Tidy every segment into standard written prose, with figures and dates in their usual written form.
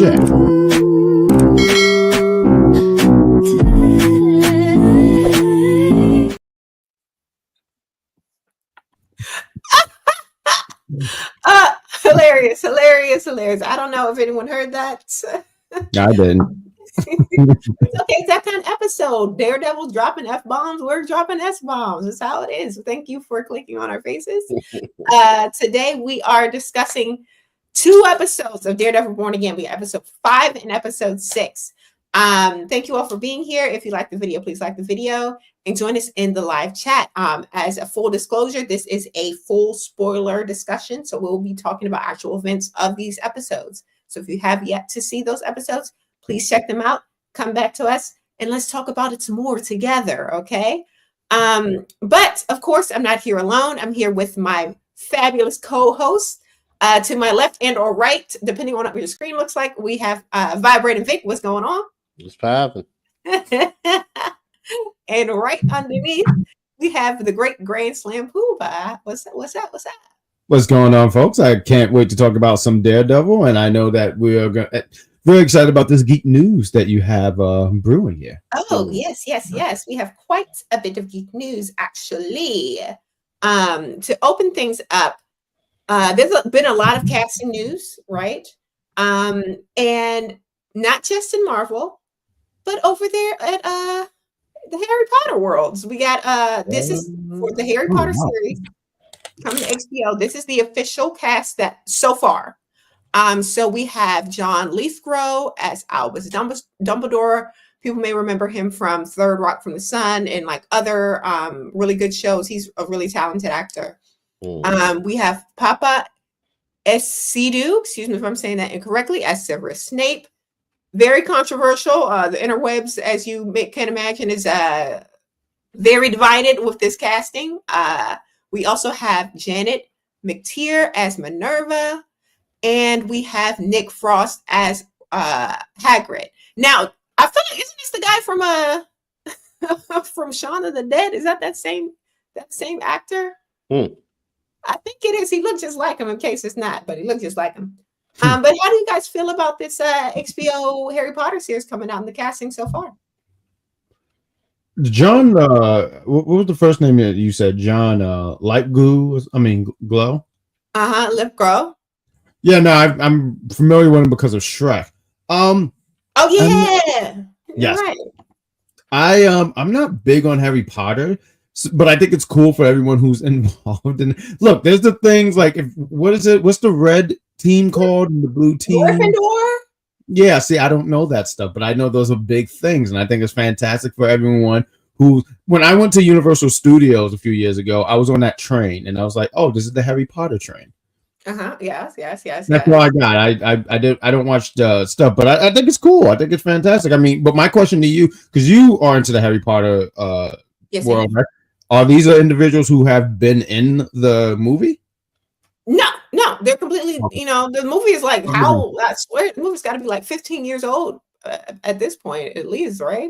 share. Hilarious. I don't know if anyone heard that. I didn't. It's okay. It's that kind of episode. Daredevil dropping F-bombs. We're dropping S-bombs. That's how it is. Thank you for clicking on our faces. Today we are discussing 2 episodes of Daredevil Born Again. We have episode 5 and episode 6. Thank you all for being here. If you like the video, please like the video and join us in the live chat. As a full disclosure, this is a full spoiler discussion. So we'll be talking about actual events of these episodes. So if you have yet to see those episodes, please check them out. Come back to us and let's talk about it some more together. Okay. But of course, I'm not here alone. I'm here with my fabulous co-host. To my left and or right, depending on what your screen looks like, we have Vibrating Vic. What's going on? What's poppin'? And right underneath, we have the great Grand Slam Pooba. What's that? What's going on, folks? I can't wait to talk about some Daredevil, and I know that we are very excited about this geek news that you have brewing here. Oh, yes. We have quite a bit of geek news, actually. To open things up, there's been a lot of casting news, right? And not just in Marvel, but over there at the Harry Potter worlds. We got this is for the Harry Potter series coming to HBO. This is the official cast that so far. So we have John Lithgow as Albus Dumbledore. People may remember him from Third Rock from the Sun and like other really good shows. He's a really talented actor. We have Papa Esidu, excuse me if I'm saying that incorrectly, as Severus Snape. Very controversial. The interwebs, as you can imagine, is very divided with this casting. We also have Janet McTeer as Minerva, and we have Nick Frost as Hagrid. Now, I feel like isn't this the guy from Shaun of the Dead? Is that same actor? I think it is. He looks just like him in case it's not, but he looks just like him. But how do you guys feel about this HBO Harry Potter series coming out in the casting so far? John, what was the first name that you said? John Glow? Lithgow. Yeah, no, I'm familiar with him because of Shrek. Oh yeah. Yes. Right. I'm not big on Harry Potter, but I think it's cool for everyone who's involved. And look, there's the things like what's the red team called and the blue team? Gryffindor? Yeah, see, I don't know that stuff, but I know those are big things, and I think it's fantastic for everyone who. When I went to Universal Studios a few years ago, I was on that train, and I was like, "Oh, this is the Harry Potter train." Yes. That's why I got. I don't watch the stuff, but I think it's cool. I think it's fantastic. I mean, but my question to you, because you are into the Harry Potter world, right? Are these individuals who have been in the movie? No, they're completely. The movie is like how I swear the movie's got to be like 15 years old at this point, at least, right?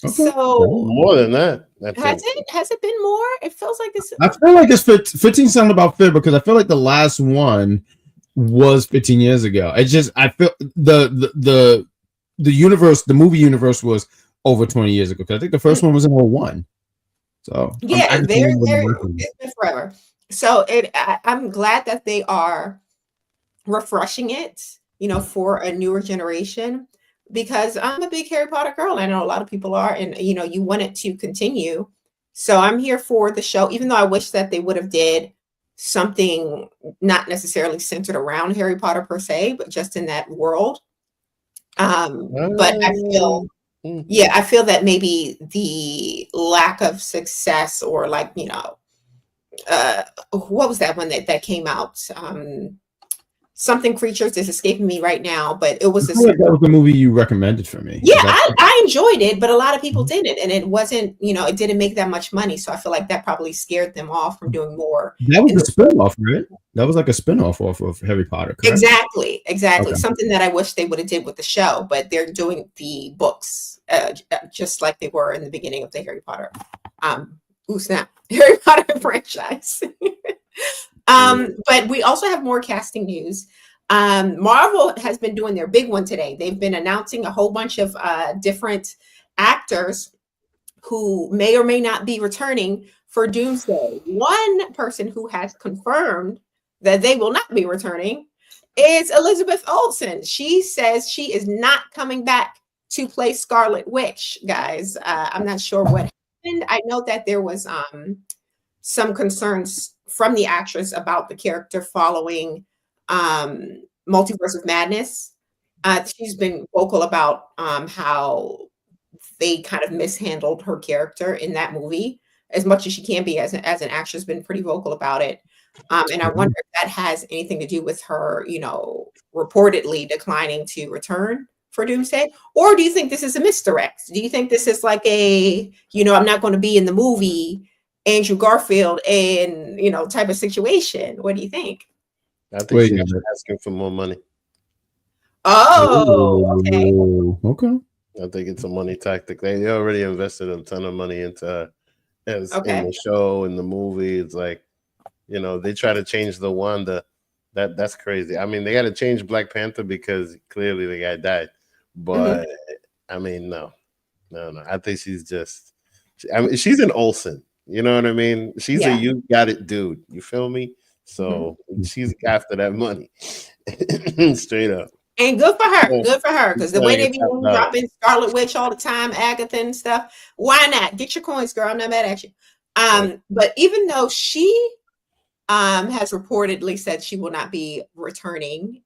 Okay. So more than that. Has it been more? It feels like this. I feel like it's 15 sound about fair because I feel like the last one was 15 years ago. It's just I feel the universe, the movie universe was over 20 years ago. Because I think the first one was in 2001. So yeah, it's been forever. So I'm glad that they are refreshing it, for a newer generation, because I'm a big Harry Potter girl. I know a lot of people are, and you want it to continue. So I'm here for the show, even though I wish that they would have did something not necessarily centered around Harry Potter per se, but just in that world. But I feel that maybe the lack of success or what was that one that came out? Something Creatures is escaping me right now, but it was that was the movie you recommended for me. Yeah, I enjoyed it, but a lot of people didn't, and it wasn't, it didn't make that much money. So I feel like that probably scared them off from doing more. That was a spinoff, right? That was like a spinoff off of Harry Potter. Correct? Exactly. Okay. Something that I wish they would have did with the show, but they're doing the books just like they were in the beginning of the Harry Potter. Harry Potter franchise. But we also have more casting news. Marvel has been doing their big one today. They've been announcing a whole bunch of different actors who may or may not be returning for Doomsday. One person who has confirmed that they will not be returning is Elizabeth Olsen. She says she is not coming back to play Scarlet Witch, guys. I'm not sure what happened. I know that there was some concerns from the actress about the character following Multiverse of Madness. She's been vocal about how they kind of mishandled her character in that movie as much as she can be as an actress, been pretty vocal about it. And I wonder if that has anything to do with her, reportedly declining to return for Doomsday. Or do you think this is a misdirect? Do you think this is like a, I'm not going to be in the movie, Andrew Garfield, and, type of situation? What do you think? I think she's asking for more money. Oh, okay. Okay. I think it's a money tactic. They already invested a ton of money into her in the show, in the movie. It's like, they try to change the Wanda. That's crazy. I mean, they got to change Black Panther because clearly the guy died. But I mean, no. I think she's she's an Olsen. You know what I mean? She's a you got it dude. You feel me? So she's after that money. Straight up. And good for her. Good for her. Because the way they be dropping Scarlet Witch all the time, Agatha and stuff. Why not? Get your coins, girl. I'm not mad at you. But even though she has reportedly said she will not be returning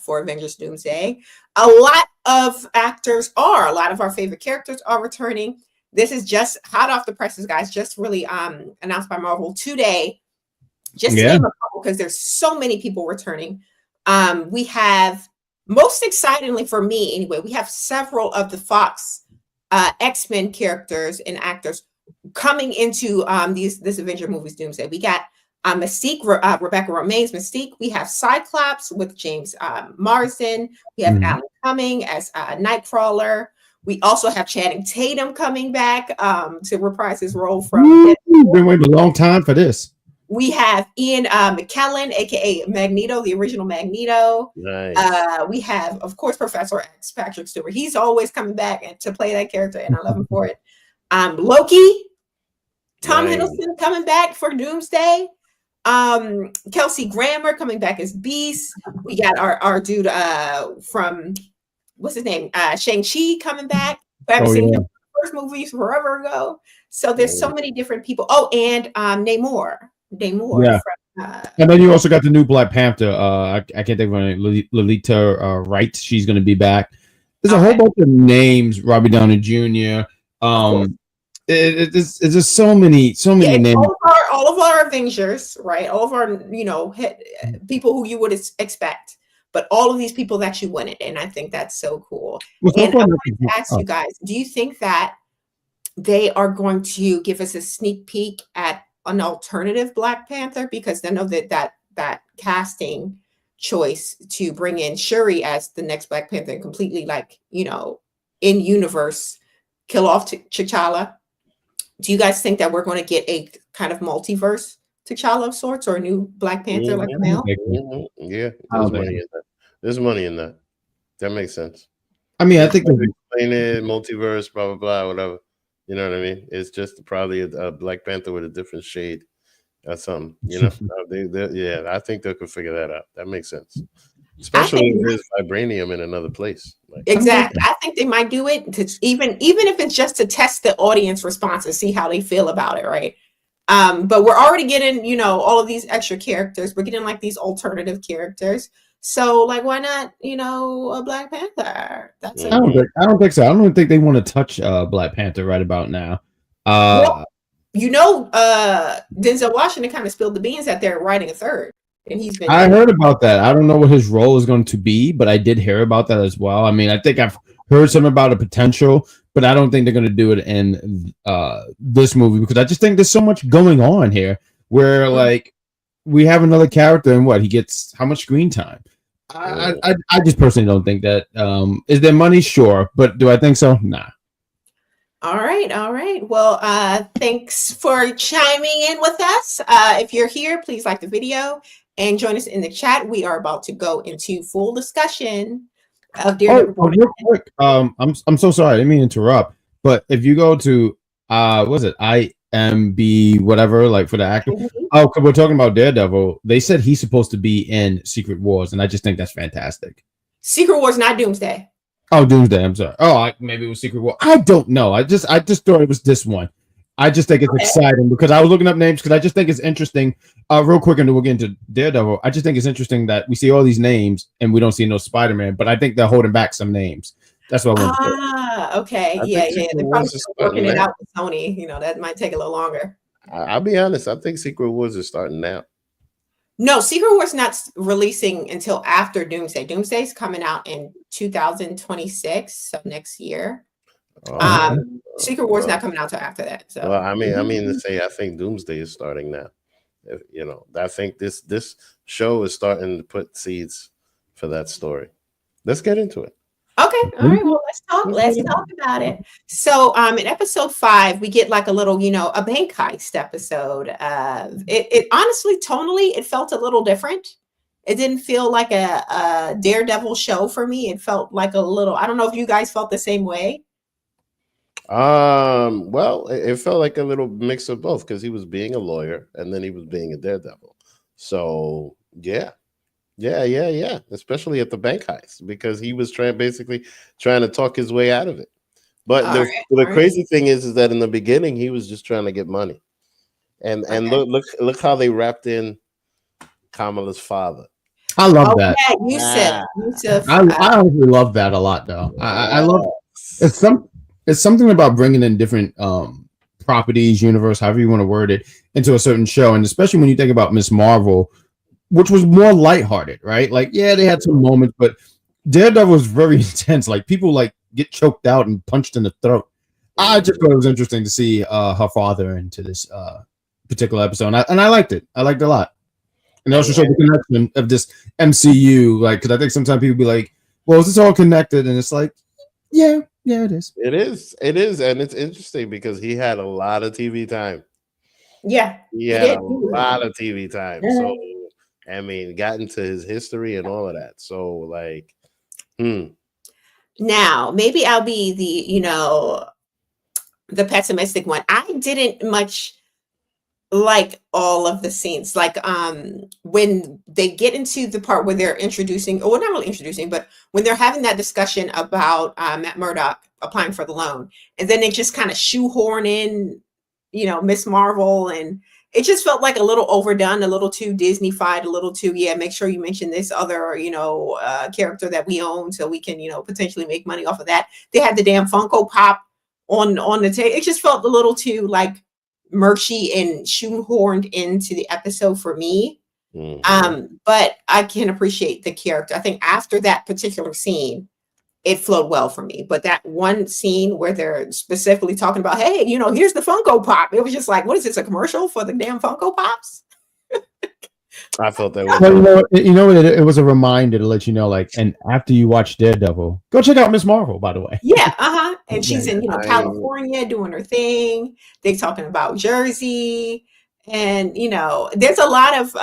for Avengers Doomsday, a lot of actors are. A lot of our favorite characters are returning. This is just hot off the presses, guys. Just really announced by Marvel today. Just to name a couple, because there's so many people returning. We have, most excitingly for me anyway, we have several of the Fox X-Men characters and actors coming into this Avenger movies Doomsday. We got Mystique, Rebecca Romijn's Mystique. We have Cyclops with James Marsden. We have Alan Cumming as Nightcrawler. We also have Channing Tatum coming back to reprise his role from Deadpool. Been waiting a long time for this. We have Ian McKellen, aka Magneto, the original Magneto. Nice. We have, of course, Professor X, Patrick Stewart. He's always coming back to play that character, and I love him for it. Loki, Tom Hiddleston coming back for Doomsday. Kelsey Grammer coming back as Beast. We got our dude from, what's his name? Shang-Chi coming back. I haven't seen him in the first movies forever ago. So there's so many different people. Oh, and Namor. Yeah. And then you also got the new Black Panther. I can't think of her name. Lolita Wright. She's going to be back. There's a whole bunch of names. Robbie Downey Jr. It's just so many names. All of our Avengers, right? All of our people who you would expect, but all of these people that you wanted, and I think that's so cool. And I wanted to ask you guys: do you think that they are going to give us a sneak peek at an alternative Black Panther? Because I know that casting choice to bring in Shuri as the next Black Panther and completely in universe kill off T'Challa. Do you guys think that we're going to get a kind of multiverse T'Challa of sorts, or a new Black Panther like Mel? Yeah, there's money in that. There's money in that. That makes sense. I mean, I think explain it, multiverse, blah blah blah, whatever. You know what I mean? It's just probably a Black Panther with a different shade or something. I think they could figure that out. That makes sense. Especially if there's vibranium in another place. Exactly. I think they might do it to even if it's just to test the audience response and see how they feel about it, right? But we're already getting, all of these extra characters. We're getting like these alternative characters. So why not, a Black Panther? I don't think so. I don't think they want to touch Black Panther right about now. Denzel Washington kind of spilled the beans that they're writing a third. And I heard about that. I don't know what his role is going to be, but I did hear about that as well. I mean, I think I've heard something about a potential, but I don't think they're going to do it in this movie, because I just think there's so much going on here where we have another character and he gets how much screen time? I just personally don't think that. Is there money? Sure. But do I think so? Nah. All right. Well, thanks for chiming in with us. If you're here, please like the video and join us in the chat. We are about to go into full discussion of Daredevil. Real quick, I'm so sorry, I didn't mean to interrupt, but if you go to was it IMB whatever, like for the actor? Oh, because we're talking about Daredevil. They said he's supposed to be in Secret Wars, and I just think that's fantastic. Secret Wars, not Doomsday. Oh, Doomsday. I'm sorry. Oh, maybe it was Secret War. I don't know. I just thought it was this one. I just think it's exciting because I was looking up names because I just think it's interesting. Real quick, and we'll get into Daredevil. I just think it's interesting that we see all these names and we don't see no Spider-Man, but I think they're holding back some names. That's what I want to say. Okay. Yeah. They're probably still working it out with Sony. You know, that might take a little longer. I'll be honest. I think Secret Wars is starting now. No, Secret Wars not releasing until after Doomsday. Doomsday's coming out in 2026, so next year. Secret Wars not coming out till after that. So well, I mean to say I think Doomsday is starting now. You know, I think this show is starting to put seeds for that story. Let's get into it. Okay, all right. Well, let's talk about it. So, in episode 5, we get like a little, a bank heist episode. It honestly, tonally, it felt a little different. It didn't feel like a Daredevil show for me. It felt like a little. I don't know if you guys felt the same way. Well, it felt like a little mix of both because he was being a lawyer and then he was being a Daredevil. So yeah. Especially at the bank heist because he was basically trying to talk his way out of it. But the crazy thing is that in the beginning he was just trying to get money, and look how they wrapped in Kamala's father. I love that. Yeah, Yusuf. I honestly love that a lot, though. I love it's something about bringing in different properties, universe, however you want to word it, into a certain show, and especially when you think about Miss Marvel, which was more lighthearted, right? Like, yeah, they had some moments, but Daredevil was very intense. Like, people like get choked out and punched in the throat. I just thought it was interesting to see her father into this particular episode, and I liked it. I liked it a lot, and it also showed the connection of this MCU. Like, because I think sometimes people be like, "Well, is this all connected?" And it's like, yeah, it is. It is, and it's interesting because he had a lot of TV time. Yeah, he had a lot of TV time. So. I mean, got into his history and all of that. So, like, Now, maybe I'll be the pessimistic one. I didn't much like all of the scenes. Like, when they get into the part where they're introducing, or not really introducing, but when they're having that discussion about Matt Murdock applying for the loan, and then they just kind of shoehorn in, Miss Marvel, and it just felt like a little overdone, a little too Disney-fied, a little too, make sure you mention this other, character that we own so we can, potentially make money off of that. They had the damn Funko Pop on the table. It just felt a little too like murky and shoehorned into the episode for me. Mm-hmm. But I can appreciate the character. I think after that particular scene, it flowed well for me. But that one scene where they're specifically talking about, hey, here's the Funko Pop. It was just like, what is this, a commercial for the damn Funko Pops? I felt that was. Well, it was a reminder to let you know, like, and after you watch Daredevil, go check out Miss Marvel, by the way. Yeah, and she's in, California doing her thing. They're talking about Jersey. And, there's a lot of,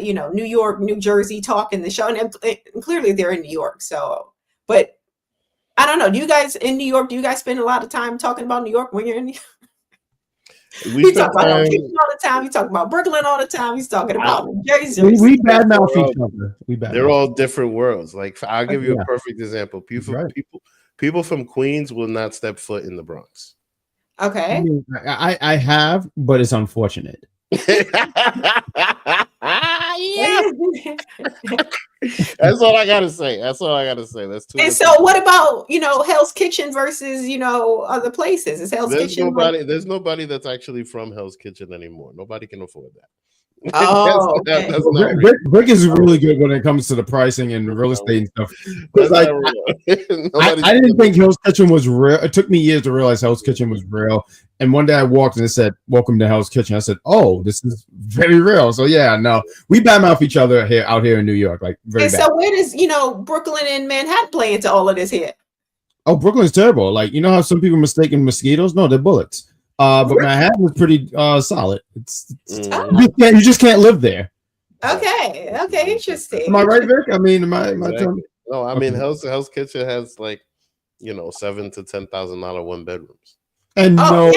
New York, New Jersey talk in the show. And clearly they're in New York. So, but I don't know. Do you guys in New York, spend a lot of time talking about New York when you're in New York? We talk about all the time. We talk about Brooklyn all the time. He's talking about New Jersey. We badmouth each other. They're all different worlds. Like, I'll give you a perfect example. People from Queens will not step foot in the Bronx. Okay. I have, but it's unfortunate. That's all I gotta say. That's too. And so, what about Hell's Kitchen versus other places? Is Hell's Kitchen? There's nobody that's actually from Hell's Kitchen anymore. Nobody can afford that. Oh, Rick is really good when it comes to the pricing and real estate and stuff. Because I didn't think Hell's Kitchen was real. It took me years to realize Hell's Kitchen was real. And one day I walked and it said, "Welcome to Hell's Kitchen." I said, "Oh, this is very real." So yeah, no, we badmouth each other out here in New York, like very bad. So where does Brooklyn and Manhattan play into all of this here? Oh, Brooklyn's terrible. Like, how some people mistaken mosquitoes? No, they're bullets. But Manhattan was pretty solid. You just can't live there. Okay, interesting. Am I right, Vic? I mean, am I exactly. No, I mean, Hell's Kitchen has like, $7,000 to $10,000 one bedrooms. And no.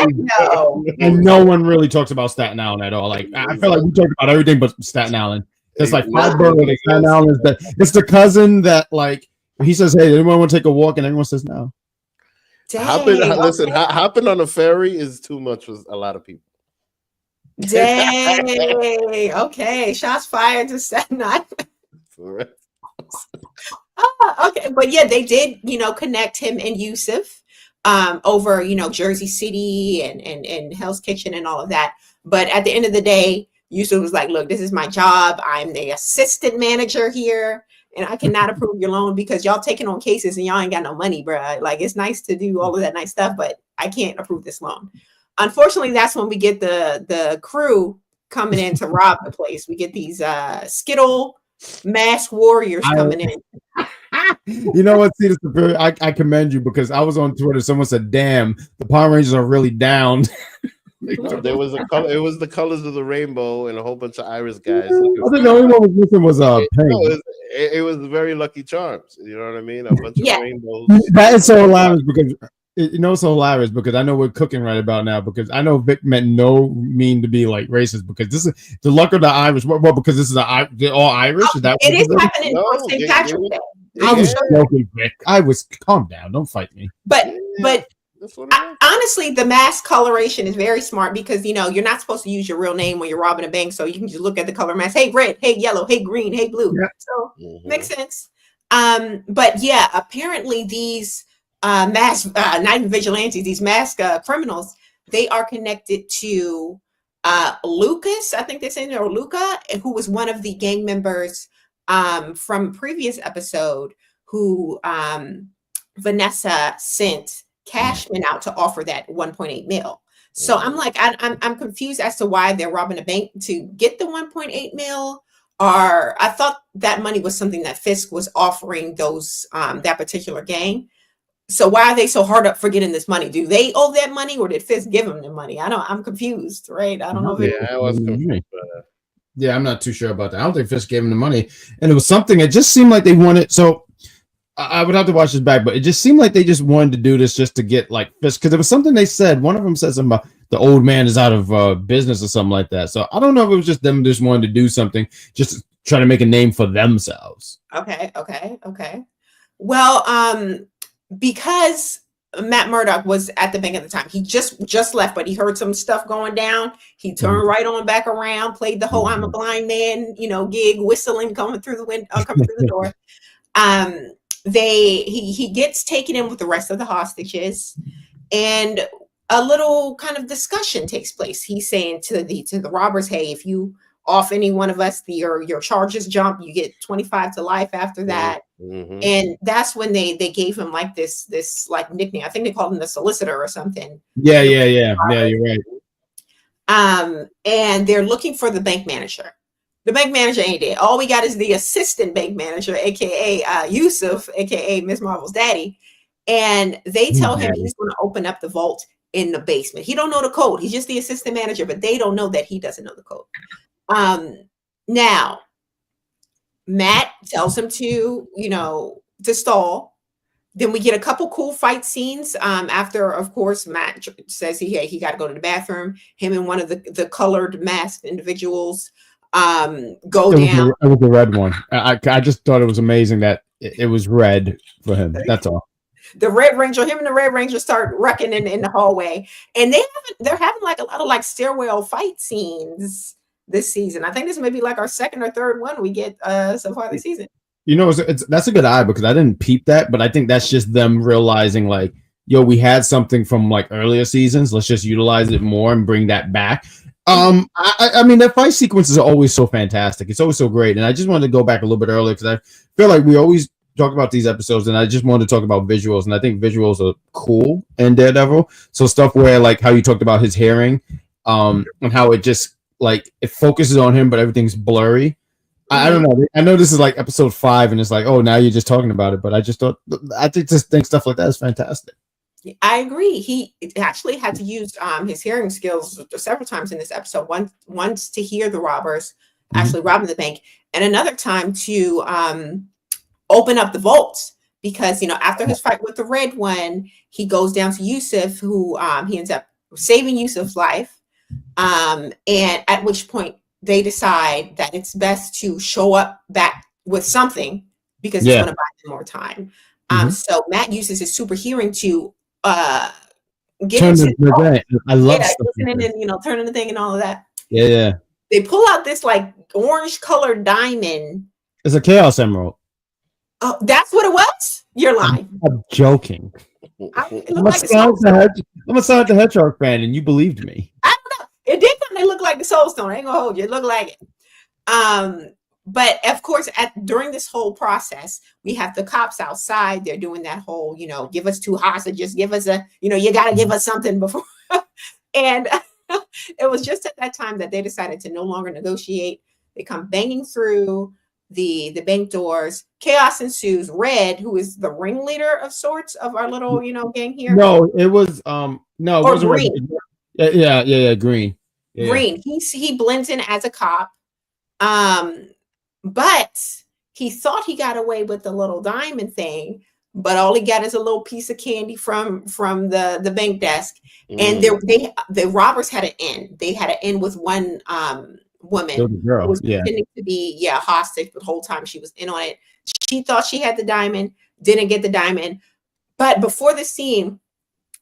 And no one really talks about Staten Island at all. Like I feel like we talk about everything but Staten Island. It's like five boroughs. Staten Island is that it's the cousin that like he says, "Hey, anyone want to take a walk?" and everyone says no. Hopping on a ferry is too much for a lot of people. Dang. Okay, shots fired to Staten Island. Okay, but yeah, they did, connect him and Yusuf over, Jersey City and Hell's Kitchen and all of that. But at the end of the day, Yusuf was like, look, this is my job. I'm the assistant manager here, and I cannot approve your loan because y'all taking on cases and y'all ain't got no money, bruh. Like, it's nice to do all of that nice stuff, but I can't approve this loan. Unfortunately, that's when we get the crew coming in to rob the place. We get these Skittle masked warriors coming in. You know what? See, I commend you because I was on Twitter. Someone said, "Damn, the Power Rangers are really down." There was a color. It was the colors of the rainbow and a whole bunch of Irish guys. I think the only one was missing was pink. No, it was very Lucky Charms. You know what I mean? A bunch of rainbows. That is so hilarious because it's so hilarious because I know we're cooking right about now because I know Vic meant no mean to be like racist because this is the luck of the Irish. Well, because this is they're all Irish. Is that it is happening on St. Patrick's Day? I was joking, Vic. I was calm down. Don't fight me. But honestly, the mask coloration is very smart because you're not supposed to use your real name when you're robbing a bank, so you can just look at the color mask. Hey, red. Hey, yellow. Hey, green. Hey, blue. Yeah. So makes sense. But yeah, apparently these night vigilantes, these mask criminals, they are connected to Lucas. I think they say or Luca, who was one of the gang members from previous episode who Vanessa sent Cashman out to offer that 1.8 mil. So I'm like, I'm confused as to why they're robbing a bank to get the 1.8 mil. Or I thought that money was something that Fisk was offering those that particular gang. So why are they so hard up for getting this money? Do they owe that money, or did Fisk give them the money? I'm confused, right? I don't know. I was confused. Yeah, I'm not too sure about that. I don't think Fisk gave him the money, and it was something. It just seemed like they wanted. So I would have to watch this back, but it just seemed like they just wanted to do this just to get like Fisk because there was something they said. One of them said something about the old man is out of business or something like that. So I don't know if it was just them just wanting to do something just to try to make a name for themselves. Okay. Well, because Matt Murdock was at the bank at the time. He just left, but he heard some stuff going down. He turned right on back around, played the whole "I'm a blind man," gig, whistling, coming through the window, coming through the door. He gets taken in with the rest of the hostages, and a little kind of discussion takes place. He's saying to the robbers, "Hey, if you off any one of us, your charges jump. You get 25 to life after that." Mm-hmm. And that's when they gave him like this like nickname. I think they called him the solicitor or something. Yeah. You're right. And they're looking for the bank manager. The bank manager ain't there. All we got is the assistant bank manager, aka Yusuf, aka Miss Marvel's daddy. And they tell him he's going to open up the vault in the basement. He don't know the code. He's just the assistant manager, but they don't know that he doesn't know the code. Now, Matt tells him to stall. Then we get a couple cool fight scenes. After, of course, Matt says he got to go to the bathroom. Him and one of the colored masked individuals go down. It was the red one. I just thought it was amazing that it was red for him. That's all. The Red Ranger, him and the Red Ranger start wrecking in the hallway, and they're having like a lot of like stairwell fight scenes this season. I think this may be like our second or third one we get so far this season. That's a good eye because I didn't peep that, but I think that's just them realizing like, we had something from like earlier seasons. Let's just utilize it more and bring that back. I mean, that fight sequences are always so fantastic. It's always so great. And I just wanted to go back a little bit earlier because I feel like we always talk about these episodes, and I just wanted to talk about visuals. And I think visuals are cool in Daredevil. So stuff where like how you talked about his hearing, and how it just like it focuses on him, but everything's blurry. I don't know. I know this is like episode 5, and it's like, oh, now you're just talking about it. But I just think stuff like that is fantastic. I agree. He actually had to use his hearing skills several times in this episode. Once to hear the robbers, actually robbing the bank, and another time to open up the vaults because after his fight with the red one, he goes down to Yusuf, who he ends up saving Yusuf's life, and at which point they decide that it's best to show up back with something because it's going to buy them more time. So Matt uses his super hearing to get into I love listening and turning the thing and all of that. Yeah. They pull out this like orange colored diamond. It's a Chaos Emerald. Oh, that's what it was? You're lying. I'm joking. I'm a Sonic the Hedgehog fan, and you believed me. I don't know. It did kind of look like the Soul Stone. I ain't gonna hold you. It looked like it. But of course, during this whole process, we have the cops outside. They're doing that whole, give us 2 hostages, give us you got to give us something before. And it was just at that time that they decided to no longer negotiate. They come banging through the bank doors. Chaos ensues. Red, who is the ringleader of sorts of our little, gang here. No, it was it wasn't Green. Yeah, Green. Yeah. Green. He blends in as a cop. But he thought he got away with the little diamond thing, but all he got is a little piece of candy from the bank desk. And the robbers had an end. They had an end with one woman who was pretending to be hostage, but the whole time she was in on it. She thought she had the diamond, didn't get the diamond. But before the scene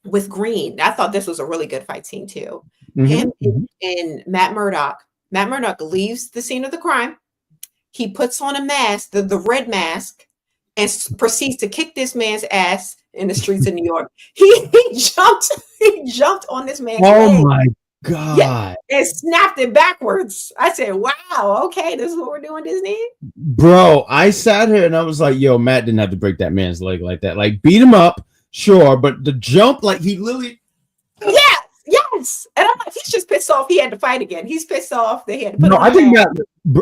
with Green, I thought this was a really good fight scene too. Him and Matt Murdock. Matt Murdock leaves the scene of the crime. He puts on a mask, the red mask, and proceeds to kick this man's ass in the streets of New York. He jumped on this man's leg. My God. And snapped it backwards. I said, wow, okay, this is what we're doing, Disney. Bro, I sat here and I was like, yo, Matt didn't have to break that man's leg like that. Like, beat him up, sure, but the jump, like, he literally... Yes. And I'm like, he's just pissed off he had to fight again. He's pissed off that he had to put I think Matt,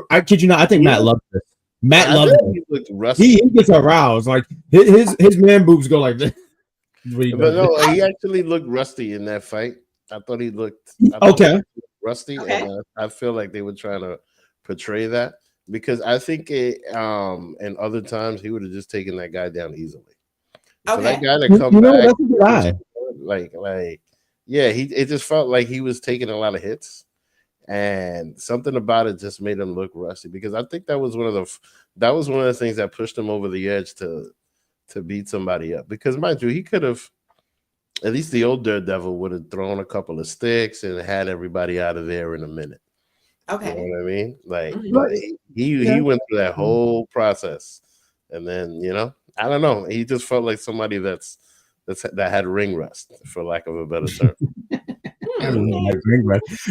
I kid you not, I think Matt loved this. Matt loved it. He gets aroused. Like, his man boobs go like this. But no, he actually looked rusty in that fight. I thought he looked rusty. Okay. And I feel like they were trying to portray that because I think in other times he would have just taken that guy down easily. So that guy that come back, that's a good eye. Like it just felt like he was taking a lot of hits, and something about it just made him look rusty. Because I think that was one of the things that pushed him over the edge to beat somebody up. Because mind you, he could have, at least the old Daredevil would have thrown a couple of sticks and had everybody out of there in a minute. Okay, you know what I mean? Like he went through that whole process, and then I don't know. He just felt like somebody that had ring rust, for lack of a better term.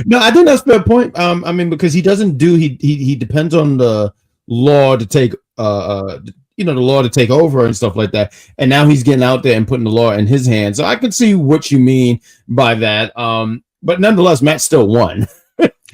No, I think that's a fair point. I mean, because he doesn't he depends on the law to take the law to take over and stuff like that. And now he's getting out there and putting the law in his hands. So I can see what you mean by that. But nonetheless, Matt still won.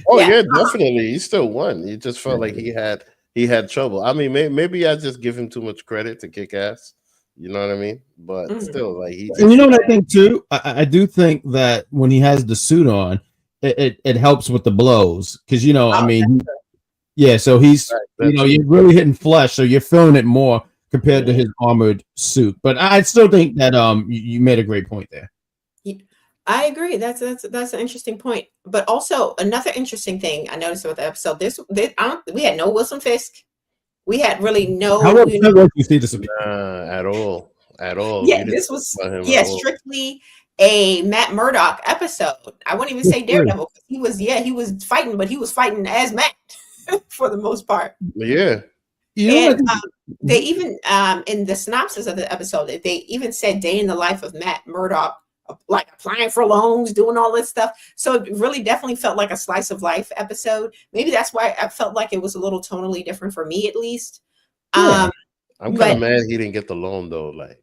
Oh yeah, definitely. He still won. He just felt like he had trouble. I mean, maybe I just give him too much credit to kick ass. You know what I mean? But still, like and you know what I think too? I do think that when he has the suit on, it helps with the blows. Because I mean, so he's you're really hitting flesh, so you're feeling it more compared to his armored suit. But I still think that you made a great point there. I agree. That's an interesting point. But also another interesting thing I noticed about the episode. We had no Wilson Fisk. We had really no. How upset was you see this? At all. Yeah, this was strictly a Matt Murdock episode. I wouldn't even say Daredevil. He was fighting, but he was fighting as Matt for the most part. Yeah. And they even in the synopsis of the episode, they even said day in the life of Matt Murdock, like applying for loans, doing all this stuff. So it really definitely felt like a slice of life episode. Maybe that's why I felt like it was a little tonally different for me, at least. Yeah. I'm kind of mad he didn't get the loan though. Like,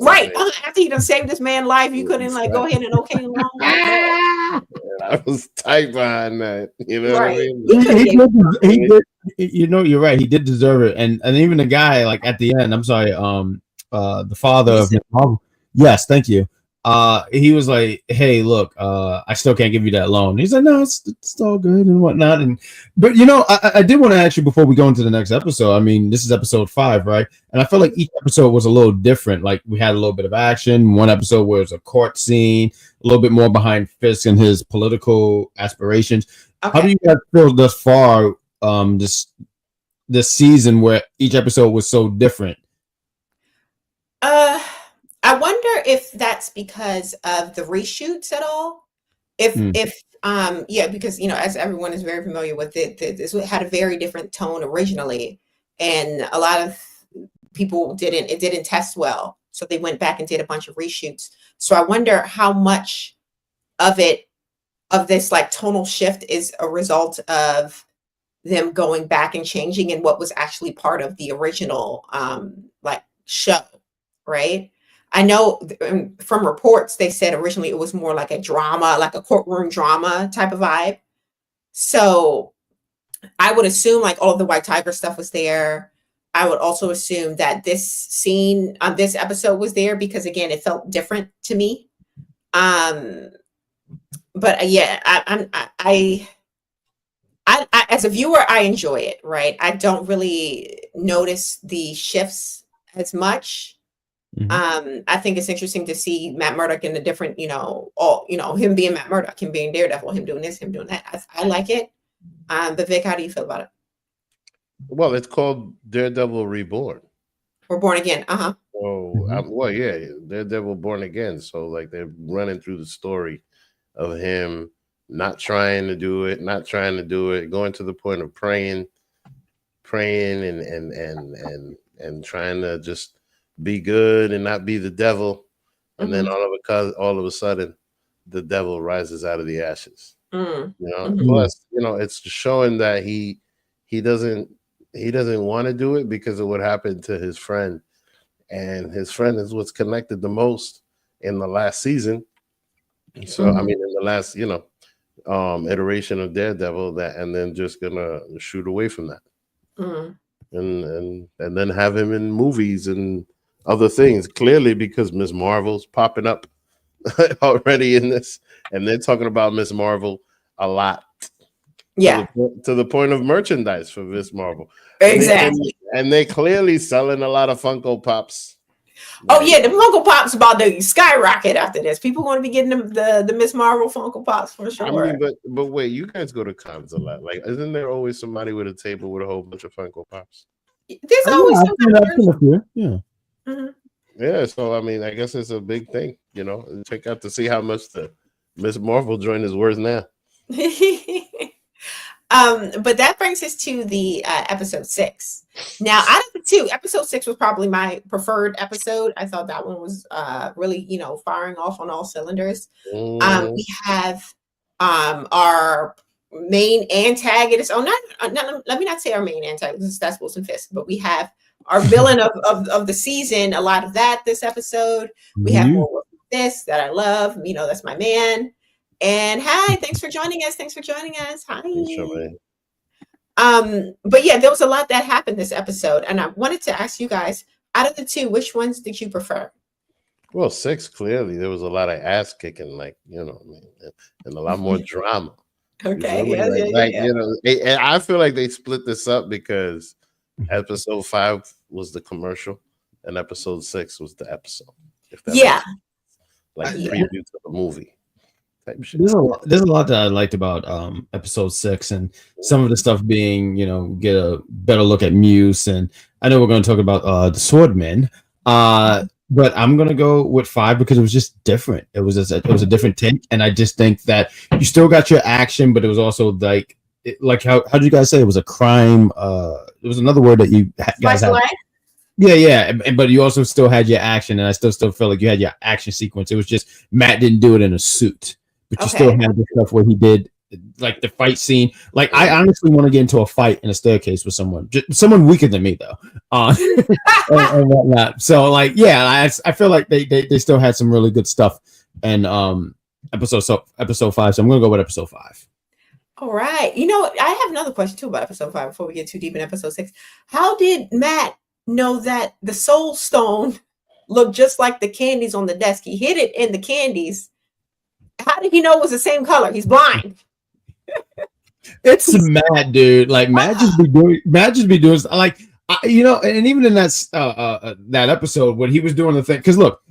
right after he done saved this man's life, you couldn't go ahead and okay the loan. I was tight behind that. You know what I mean? He did. You're right. He did deserve it, and even the guy like at the end. I'm sorry. The father of Marvel. Yes, thank you. he was like, "Hey, look, I still can't give you that loan." He's like, "No, it's all good and whatnot." And but I did want to ask you before we go into the next episode. I mean, this is episode 5, right? And I felt like each episode was a little different. Like we had a little bit of action. One episode was a court scene, a little bit more behind Fisk and his political aspirations. Okay. How do you guys feel thus far? This season where each episode was so different. I wonder if that's because of the reshoots at all. If yeah, because as everyone is very familiar with it, this had a very different tone originally, and a lot of people didn't test well, so they went back and did a bunch of reshoots. So I wonder how much of this like tonal shift is a result of them going back and changing and what was actually part of the original like show, right? I know from reports they said originally it was more like a drama, like a courtroom drama type of vibe. So I would assume like all of the White Tiger stuff was there. I would also assume that this scene on this episode was there because again, it felt different to me. But yeah, I as a viewer, I enjoy it, right? I don't really notice the shifts as much. I think it's interesting to see Matt Murdock in a different, him being Matt Murdock, him being Daredevil, him doing this, him doing that. I like it. But Vic, how do you feel about it? Well, it's called Daredevil Reborn. Or Born Again. Well, yeah, Daredevil Born Again. So like they're running through the story of him not trying to do it, going to the point of praying and trying to just be good and not be the devil. And then all of a sudden the devil rises out of the ashes. Plus, it's showing that he doesn't want to do it because of what happened to his friend. And his friend is what's connected the most in the last season. So I mean in the last, iteration of Daredevil, and then just gonna shoot away from that, and then have him in movies and other things. Clearly, because Miss Marvel's popping up already in this, and they're talking about Miss Marvel a lot. Yeah, to the point of merchandise for Miss Marvel. Exactly, and they clearly selling a lot of Funko Pops. Oh yeah, the Funko Pops about to skyrocket after this. People want to be getting the Miss Marvel Funko Pops for sure. I mean, but wait, you guys go to cons a lot. Like, isn't there always somebody with a table with a whole bunch of Funko Pops? There's always somebody. Yeah. Yeah. So I mean, I guess it's a big thing. Check out to see how much the Miss Marvel joint is worth now. But that brings us to the episode 6. Now, out of the 2, episode 6 was probably my preferred episode. I thought that one was really, firing off on all cylinders. We have our main antagonist. Oh, not let me not say our main antagonist. That's Wilson Fisk. But we have our villain of the season. A lot of that this episode. We have more Wilson Fisk that I love. That's my man. And hi, thanks for joining us. Hi. Sure, but yeah, there was a lot that happened this episode, and I wanted to ask you guys, out of the 2, which ones did you prefer? Well, 6, clearly there was a lot of ass kicking, and a lot more drama. Okay, and I feel like they split this up because episode 5 was the commercial and episode 6 was the episode. Preview to the movie. There's a lot that I liked about episode 6, and some of the stuff being, get a better look at Muse, and I know we're going to talk about the Swordmen, but I'm going to go with 5 because it was just different. It was a different take, and I just think that you still got your action, but it was also like how did you guys say it was a crime? It was another word that you guys had. Yeah, but you also still had your action, and I still feel like you had your action sequence. It was just Matt didn't do it in a suit. But you still have the stuff where he did like the fight scene. Like I honestly want to get into a fight in a staircase with someone weaker than me though, and whatnot. So like, yeah, I feel like they still had some really good stuff in episode 5. So I'm gonna go with episode 5. All right. I have another question too about episode 5 before we get too deep in episode 6. How did Matt know that the Soul Stone looked just like the candies on the desk. He hid it in the candies. How did he know it was the same color? He's blind. It's mad, dude. Like Matt just be doing like you know, and even in that episode when he was doing the thing, because look,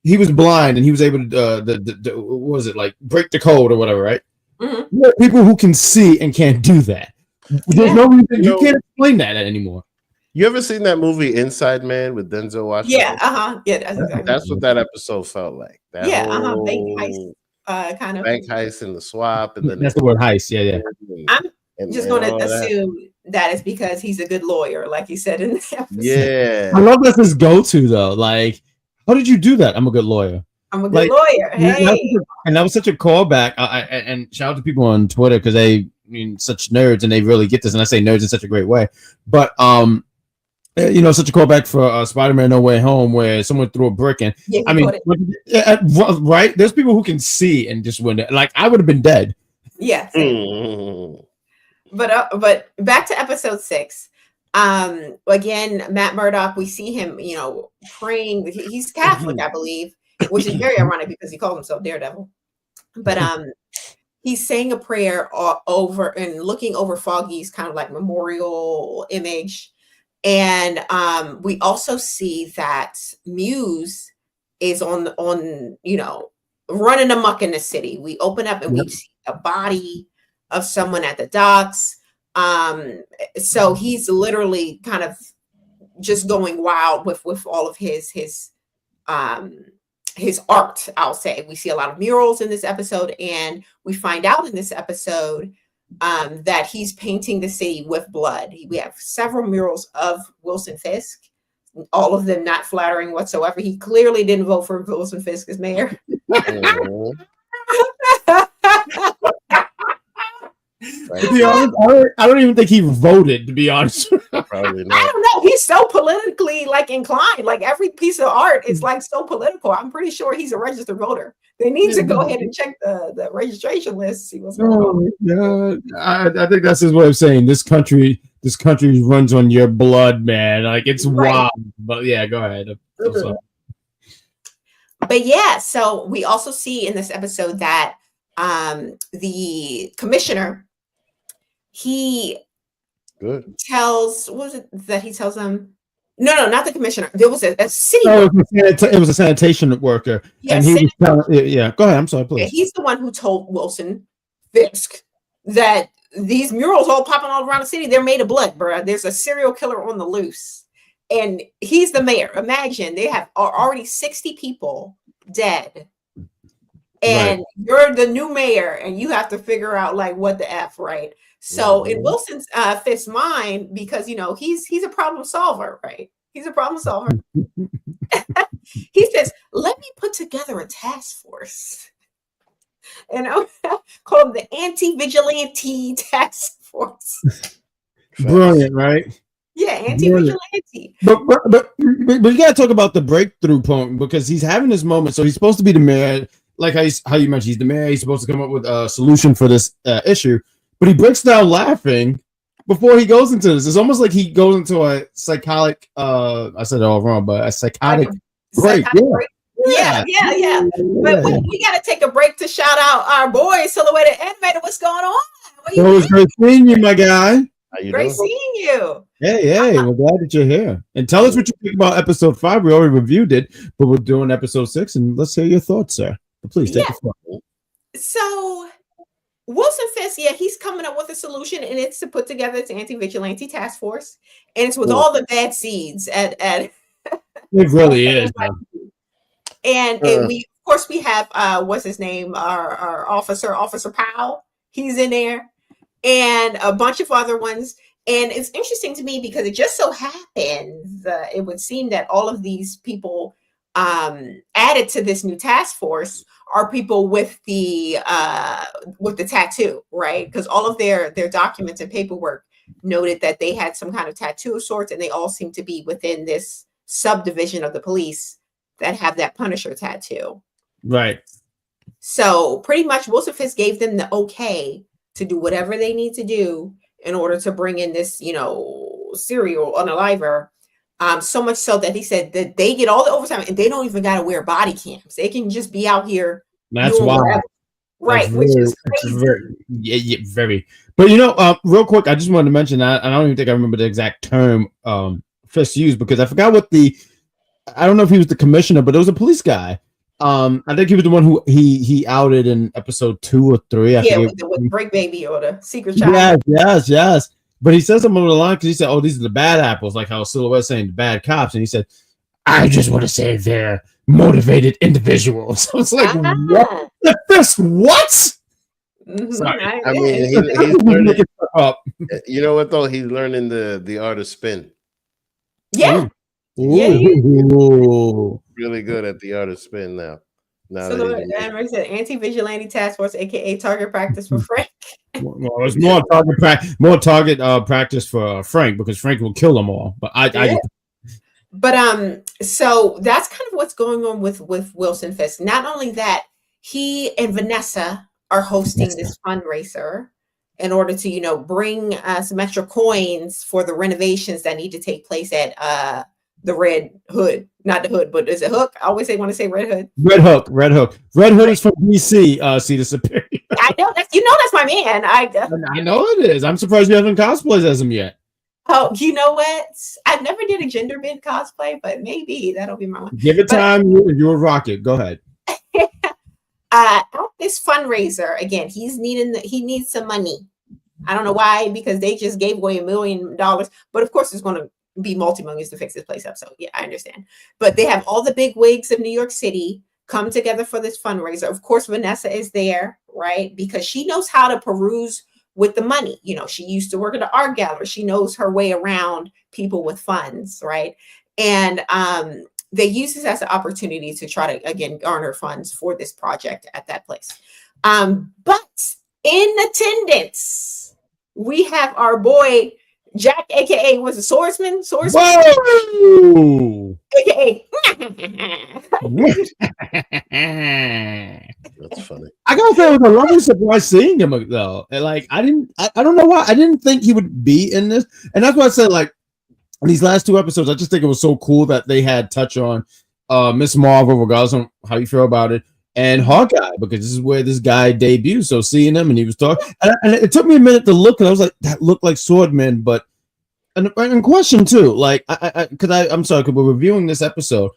he was blind and he was able to what was it, like break the code or whatever, right? Mm-hmm. There are people who can see and can't do that. There's no reason you can't explain that anymore. You ever seen that movie Inside Man with Denzel Washington? Yeah, yeah, that's what that episode felt like. That bank heist, kind of bank heist in the swap, and then that's the word heist. Yeah. I'm just going to assume that is because he's a good lawyer, like he said in the episode. Yeah, I love that's his go-to though. Like, how did you do that? I'm a good lawyer. I'm a good lawyer. Hey, and that was such a callback. And shout out to people on Twitter because they such nerds and they really get this. And I say nerds in such a great way. But you know, such a callback for Spider-Man No Way Home where someone threw a brick in. Yeah, I mean, right? There's people who can see and just win it. Like I would have been dead. Yeah. But back to episode 6. Again, Matt Murdock, we see him, you know, praying. He's Catholic, I believe, which is very ironic because he calls himself Daredevil. But he's saying a prayer over and looking over Foggy's kind of like memorial image. And we also see that Muse is on you know, running amok in the city. We open up and we see a body of someone at the docks. So he's literally kind of just going wild with all of his art, I'll say. We see a lot of murals in this episode, and we find out in this episode that he's painting the city with blood. We have several murals of Wilson Fisk, all of them not flattering whatsoever. He clearly didn't vote for Wilson Fisk as mayor. To be honest, I don't even think he voted, to be honest. Probably not. I don't know. He's so politically like inclined. Like every piece of art is like so political. I'm pretty sure he's a registered voter. They need to go ahead and check the registration list, see what's going on. Yeah, I think that's his way of saying this country runs on your blood, man. Like it's wild. But yeah, go ahead. But yeah, so we also see in this episode that the commissioner, he tells, what was it that he tells them? No, not the commissioner. There was a city. No, it was a sanitation worker. Yes, and he was telling, go ahead. I'm sorry, please. He's the one who told Wilson Fisk that these murals all popping all around the city, they're made of blood, bro. There's a serial killer on the loose. And he's the mayor. Imagine they have already 60 people dead. And you're the new mayor, and you have to figure out like what the F, right? So in Wilson's Fisk's mind, because you know he's a problem solver, right? He's a problem solver. He says, "Let me put together a task force," and I call them the anti-vigilante task force. Brilliant, right? Yeah, anti-vigilante. But you gotta talk about the breakthrough point because he's having this moment. So he's supposed to be the mayor. Like how you mentioned, he's the mayor. He's supposed to come up with a solution for this issue, but he breaks down laughing before he goes into this. It's almost like he goes into a psychotic. I said it all wrong, but a psychotic break. Yeah. But we got to take a break to shout out our boy Silhouetted Animator. What's going on? It was great seeing you, my guy. Great seeing you. Hey, we're glad that you're here. And tell us what you think about episode 5. We already reviewed it, but we're doing episode 6, and let's hear your thoughts, sir. Please take the floor. So Wilson Fisk, he's coming up with a solution, and it's to put together this anti-vigilante task force, and it's with all the bad seeds at it really is. And we of course we have what's his name, our officer Powell. He's in there, and a bunch of other ones. And it's interesting to me because it just so happens it would seem that all of these people added to this new task force are people with the tattoo, right? Because all of their documents and paperwork noted that they had some kind of tattoo of sorts, and they all seem to be within this subdivision of the police that have that Punisher tattoo. Right. So pretty much Wilson Fisk gave them the okay to do whatever they need to do in order to bring in this, serial unaliver. So much so that he said that they get all the overtime and they don't even got to wear body cams. They can just be out here. That's wild. Right, which is crazy. Very. But real quick, I just wanted to mention that, and I don't even think I remember the exact term Fisk used, because I forgot what I don't know if he was the commissioner, but it was a police guy. I think he was the one who he outed in episode 2 or 3. With Break Baby or the Secret Child. Yes. But he said something over the line, because he said, "Oh, these are the bad apples," like how Silhouette saying the bad cops, and he said, "I just want to say they're motivated individuals." So it's like, what? What? Sorry. I mean, he's learning. You know what though? He's learning the art of spin. Yeah. Ooh. Really good at the art of spin now. So the said anti-vigilante task force, aka target practice for Frank. Well, it's more target practice for Frank, because Frank will kill them all. But so that's kind of what's going on with Wilson Fisk. Not only that, he and Vanessa are hosting this fundraiser in order to bring some extra coins for the renovations that need to take place at the Red Hood. Not the Hood, but is it Hook? I always want to say Red Hood. Red Hook. Red Hood is from DC. Cedar Superior. I know that's my man. I know it is. I'm surprised you haven't cosplayed as him yet. Oh, you know what? I never did a gender bend cosplay, but maybe that'll be my one. Give it time. You'll rock it. Go ahead. At this fundraiser, again, he needs some money. I don't know why, because they just gave away $1 million, but of course it's going to be multi-millions to fix this place up. So yeah, I understand. But they have all the big wigs of New York City come together for this fundraiser. Of course, Vanessa is there, right? Because she knows how to peruse with the money. She used to work at an art gallery. She knows her way around people with funds, right? And they use this as an opportunity to try to, again, garner funds for this project at that place. But in attendance, we have our boy Jack, aka was a swordsman. Whoa! AKA. That's funny. I gotta say, it was a lovely surprise seeing him though. And I don't know why I didn't think he would be in this, and that's why I said in these last 2 episodes, I just think it was so cool that they had touch on Miss Marvel, regardless of how you feel about it, and Hawkeye, because this is where this guy debuted. So seeing him and he was talking, and it took me a minute to look, and I was like, that looked like Swordman, but and question too, I'm sorry, because we're reviewing this episode.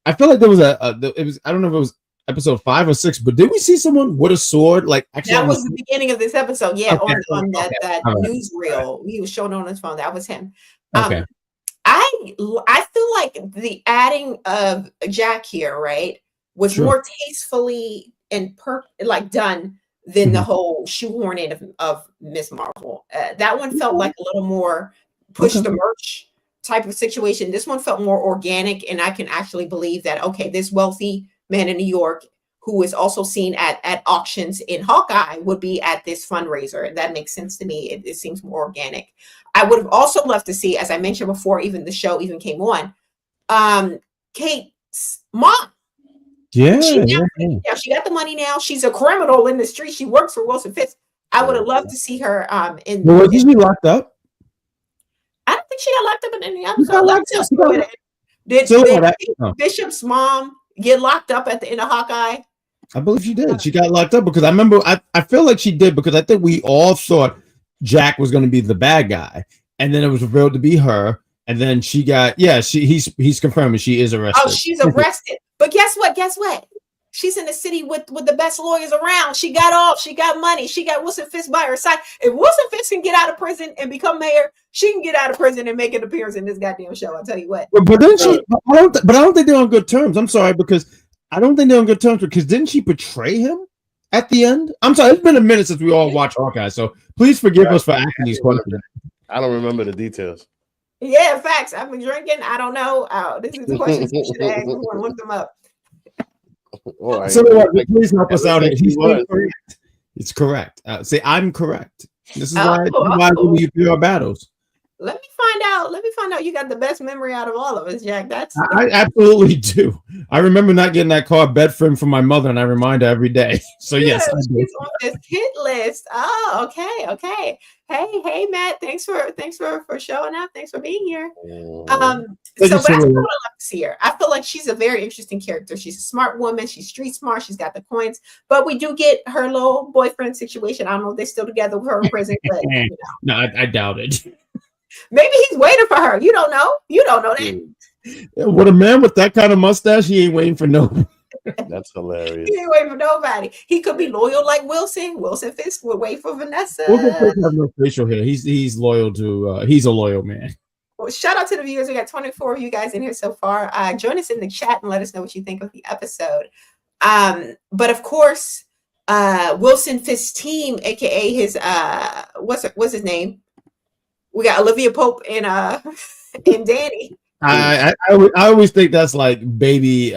I feel like there was I don't know if it was episode 5 or 6, but did we see someone with a sword? Actually, that was the beginning of this episode. Yeah, okay. on that right. newsreel, he was showing on his phone. That was him. Okay. I feel like the adding of Jack here, right, was more tastefully and done than the whole shoehorn in of Miss Marvel. That one felt like a little more push the merch type of situation. This one felt more organic, and I can actually believe that, okay, this wealthy man in New York who is also seen at auctions in Hawkeye would be at this fundraiser. That makes sense to me. It seems more organic. I would have also loved to see, as I mentioned before, even the show even came on, Kate's mom. Yeah, she got the money now. She's a criminal in the street. She works for Wilson Fisk. I would have loved to see her in. Was she locked up? I don't think she got locked up in any episode. Did Bishop's mom get locked up at the end of Hawkeye? I believe she did. She got locked up because I remember. I feel like she did, because I think we all thought Jack was going to be the bad guy, and then it was revealed to be her, and then she got he's confirming she is arrested. Oh, she's arrested. But guess what? She's in the city with the best lawyers around. She got off. She got money. She got Wilson Fisk by her side. If Wilson Fisk can get out of prison and become mayor, she can get out of prison and make an appearance in this goddamn show. I'll tell you what. But then I don't think they're on good terms. I'm sorry, because I don't think they're on good terms, because didn't she betray him at the end? I'm sorry. It's been a minute since we all watched Hawkeye, so please forgive us for asking these questions. I don't remember the details. Yeah, facts. I've been drinking. I don't know. This is the questions you should ask. You want to look them up. Right. So please help us out. Correct. It's correct. Say I'm correct. This is why we do our battles. Let me find out. You got the best memory out of all of us, Jack. I absolutely do. I remember not getting that car bed frame from my mother, and I remind her every day. So yes, she's on this hit list. Oh, okay. Hey, Matt. Thanks for showing up. Thanks for being here. So, but I still would love to see her. I feel like she's a very interesting character. She's a smart woman. She's street smart. She's got the coins. But we do get her little boyfriend situation. I don't know if they're still together with her in prison. But, you know. No, I doubt it. Maybe he's waiting for her. You don't know. You don't know that. With a man with that kind of mustache, he ain't waiting for nobody. That's hilarious. He ain't waiting for nobody. He could be loyal like Wilson. Wilson Fisk would wait for Vanessa. Wilson Fisk has no facial hair. He's loyal to. He's a loyal man. Well, shout out to the viewers. We got 24 of you guys in here so far. Join us in the chat and let us know what you think of the episode. But of course, Wilson Fisk's team, aka his what's his name? We got Olivia Pope and Danny. I always think that's like baby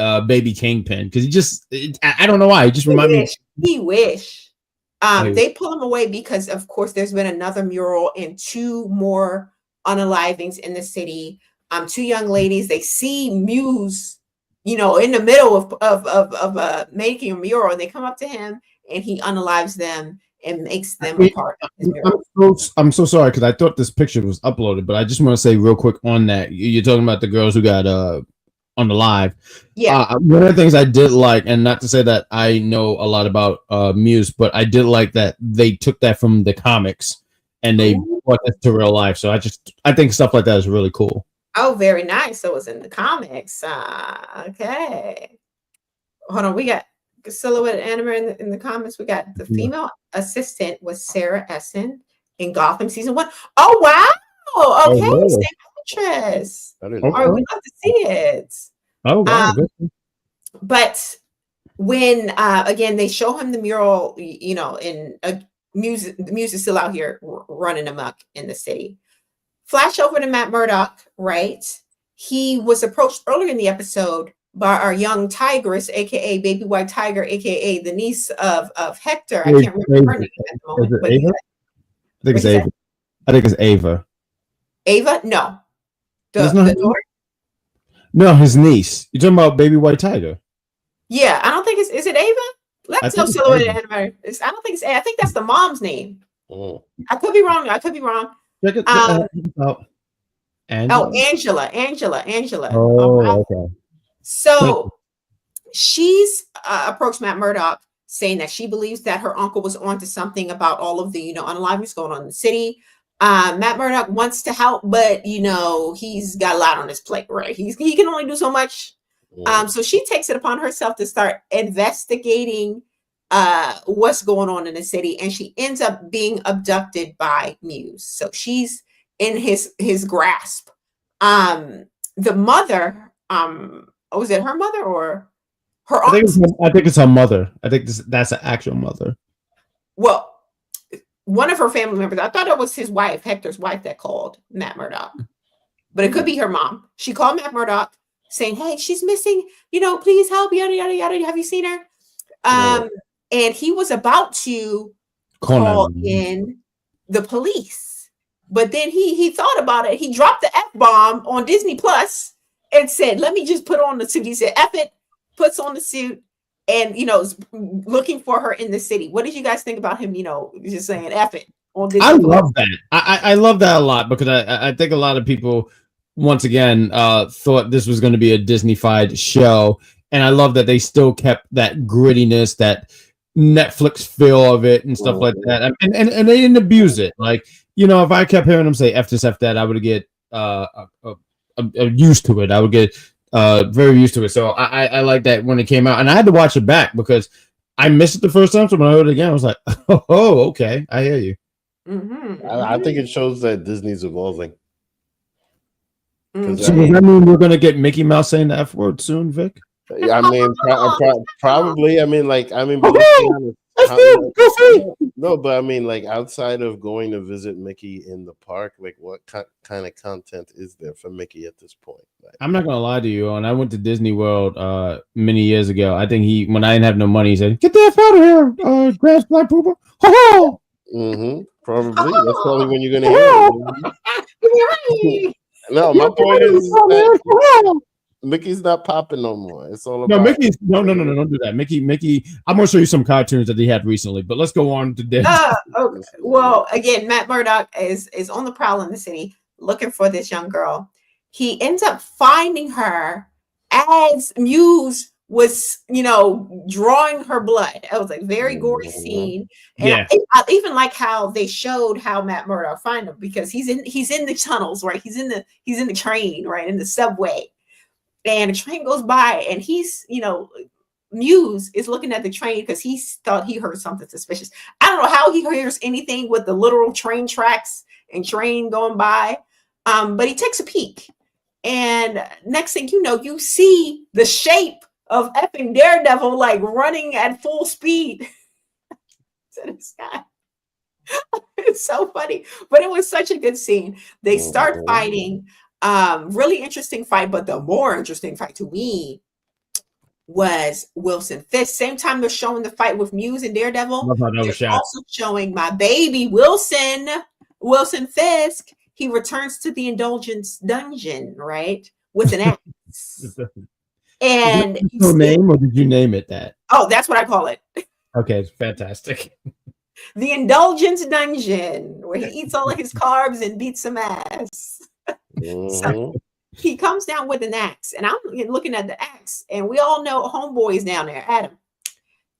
Kingpin because I don't know why he just reminds me. He wish. They pull him away because of course there's been another mural and 2 more unalivings in the city. 2 young ladies. They see Muse, in the middle of making a mural, and they come up to him and he unalives them and makes them a part of his mural. I'm so sorry because I thought this picture was uploaded, but I just want to say real quick on that. You're talking about the girls who got on the live. Yeah. One of the things I did like, and not to say that I know a lot about Muse, but I did like that they took that from the comics and they brought that to real life. So I think stuff like that is really cool. Oh, very nice. So it was in the comics. Okay. Hold on. We got silhouette anime in the comments. We got the female assistant was Sarah Essen in Gotham season 1. Oh wow! Okay, really? same actress. That is All right, we'd love to see it. Oh wow! But when again they show him the mural, in the Muse is still out here running amok in the city. Flash over to Matt Murdock, right? He was approached earlier in the episode by our young tigress, aka Baby White Tiger, aka the niece of Hector. I can't remember her name at the moment. Is it Ava? I think it's Ava. I think it's Ava. Ava? No. The daughter? No, his niece. You're talking about Baby White Tiger. Yeah, I don't think is it Ava? Let's know silhouette anime. I don't think it's I think that's the mom's name. Oh. I could be wrong. Check it out. Angela. Oh, okay. So she's approached Matt Murdock saying that she believes that her uncle was onto something about all of the, unalivings going on in the city. Matt Murdock wants to help, but he's got a lot on his plate, right? He can only do so much. So she takes it upon herself to start investigating what's going on in the city, and she ends up being abducted by Muse. So she's in his grasp. The mother, was it her mother or her aunt? I think it's her mother. I think that's an actual mother. Well, one of her family members, I thought it was his wife, Hector's wife, that called Matt Murdock. But it could be her mom. She called Matt Murdock saying, hey, she's missing, please help, yada, yada, yada. Have you seen her? And he was about to call in the police. But then he thought about it. He dropped the F-bomb on Disney Plus and said, let me just put on the suit. He said, F it, puts on the suit, and, is looking for her in the city. What did you guys think about him, just saying F it on Disney Plus? Love that. I love that a lot because I think a lot of people, once again, thought this was going to be a Disney-fied show. And I love that they still kept that grittiness, that Netflix feel of it and stuff like that. And they didn't abuse it. Like, if I kept hearing them say F this, F that, I would get used to it. I would get very used to it. So I like that when it came out. And I had to watch it back because I missed it the first time. So when I heard it again, I was like, oh, okay. I hear you. Mm-hmm. I think it shows that Disney's evolving. So does that mean we're going to get Mickey Mouse saying the F word soon, Vic? I mean, probably. I mean, but I mean, like, outside of going to visit Mickey in the park, like, what kind of content is there for Mickey at this point? Like, I'm not gonna lie to you. When I went to Disney World many years ago, I think when I didn't have no money, he said, "Get the F out of here, grass black pooper." Probably. That's probably when you're gonna hear it. No, my point is that Mickey's not popping no more. It's all about Mickey's no, don't do that. Mickey. I'm gonna show you some cartoons that he had recently, but let's go on to this. Okay. Well, again, Matt Murdock is on the prowl in the city looking for this young girl. he ends up finding her as Muse was, drawing her blood. It was a very gory scene. And I even like how they showed how Matt Murdock find him, because he's in the tunnels, right? He's in the train, right? In the subway. And a train goes by, and he's, Muse is looking at the train because he thought he heard something suspicious. I don't know how he hears anything with the literal train tracks and train going by. But he takes a peek. And next thing you know, you see the shape of effing Daredevil like running at full speed to the sky. It's so funny, but it was such a good scene. They start fighting. Really interesting fight, but the more interesting fight to me was Wilson Fisk. Same time they're showing the fight with Muse and Daredevil, they're also showing my baby Wilson Fisk. He returns to the Indulgence Dungeon, right, with an axe. And is that your name, or did you name it that? Oh, that's what I call it. Okay, it's fantastic. The Indulgence Dungeon, where he eats all of his carbs and beats some ass. So he comes down with an axe, and I'm looking at the axe, and we all know Homeboy is down there, Adam.